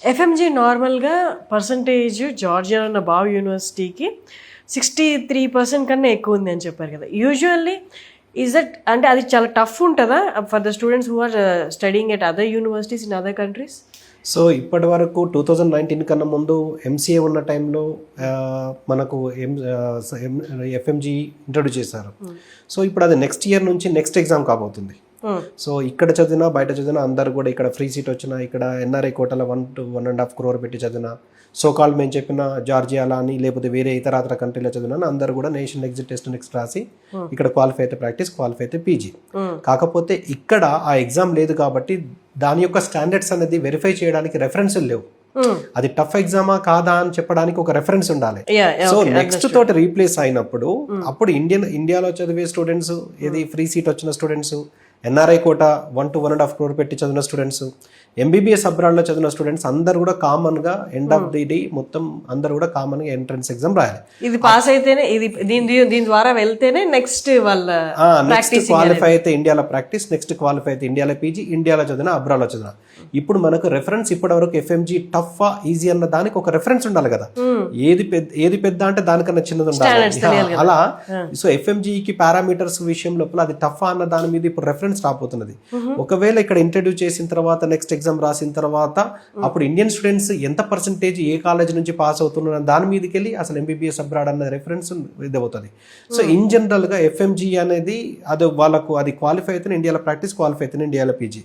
FMG నార్మల్గా percentage Georgia ఉన్న బావ్ యూనివర్సిటీకి 63% కన్నా ఎక్కువ ఉంది అని చెప్పారు కదా. యూజువల్లీ ఈజ్ దట్ అంటే అది చాలా టఫ్ ఉంటుందా for the students who are studying at other universities in other countries? So ఇప్పటి వరకు 2019 కన్నా ముందు ఎంసీఏ ఉన్న టైంలో మనకు ఎఫ్ఎంజీ ఇంట్రొడ్యూస్ చేశారు. సో ఇప్పుడు అది నెక్స్ట్ ఇయర్ నుంచి నెక్స్ట్ ఎగ్జామ్ కాబోతుంది. సో ఇక్కడ చదివినా బయట చదివినా అందరు కూడా ఇక్కడ ఫ్రీ సీట్ వచ్చినా ఇక్కడ ఎన్ఆర్ఐ కోటాలో 1 to 1.5 crore పెట్టి చదివినా సోకాల్ మేము చెప్పిన జార్జియాలా అని లేకపోతే వేరే ఇతర కంట్రీలో చదివినా అందరు కూడా నేషనల్ ఎగ్జిట్ టెస్ట్ నెక్స్ట్ రాసి ఇక్కడ క్వాలిఫై అయితే ప్రాక్టీస్, క్వాలిఫై అయితే పీజీ. కాకపోతే ఇక్కడ ఆ ఎగ్జామ్ లేదు కాబట్టి దాని యొక్క స్టాండర్డ్స్ అనేది వెరిఫై చేయడానికి రెఫరెన్స్లు లేవు. అది టఫ్ ఎగ్జామా కాదా అని చెప్పడానికి ఒక రెఫరెన్స్ ఉండాలి. సో నెక్స్ట్ తోటి రీప్లేస్ అయినప్పుడు అప్పుడు ఇండియాలో చదివే స్టూడెంట్స్, ఏది ఫ్రీ సీట్ వచ్చిన students, NRI quota 1 to 1.5 crore పెట్టి చదివిన స్టూడెంట్స్, ఎంబీబీఎస్ అబ్రాడ్లో చదివిన స్టూడెంట్స్ అందరు కూడా కామన్గా ఎండ్ ఆఫ్ ది డే మొత్తం అందరు కూడా కామన్గా ఎంట్రన్స్ ఎగ్జామ్ రాయాలి. ఇది పాస్ అయితేనే ఇది దీని ద్వారా వెళ్తేనే నెక్స్ట్ వాళ్ళ నెక్స్ట్ క్వాలిఫై అయితే ఇండియాలో ప్రాక్టీస్, నెక్స్ట్ క్వాలిఫై అయితే ఇండియాలో పీజీ, ఇండియాలో చదివిన అబ్రాడ్లో చదివిన. ఇప్పుడు మనకు రెఫరెన్స్ ఇప్పటి వరకు ఎఫ్ఎంజీ టఫా ఈజీ అన్న దానికి ఒక రెఫరెన్స్ ఉండాలి కదా. ఏది పెద్ద అంటే దానికన్నా చిన్నది ఉండాలి. అలా సో ఎఫ్ఎంజీకి పారామీటర్స్ విషయం లోపల అది టఫా అన్న దాని మీద ఇప్పుడు రెఫరెన్స్ రాబోతున్నది. ఒకవేళ ఇక్కడ ఇంట్రడ్యూస్ చేసిన తర్వాత నెక్స్ట్ ఎగ్జామ్ రాసిన తర్వాత అప్పుడు ఇండియన్ స్టూడెంట్స్ ఎంత పర్సెంటేజ్ ఏ కాలేజ్ నుంచి పాస్ అవుతున్నారు దాని మీదకి వెళ్ళి అసలు ఎంబీబీఎస్ అబ్రాడ్ అన్న రెఫరెన్స్ ఇది అవుతుంది. సో ఇన్ జనరల్ గా ఎఫ్ఎంజీ అనేది అది వాళ్ళకు అది క్వాలిఫై అయితే ఇండియాలో ప్రాక్టీస్, క్వాలిఫై అయితే ఇండియాలో పీజీ.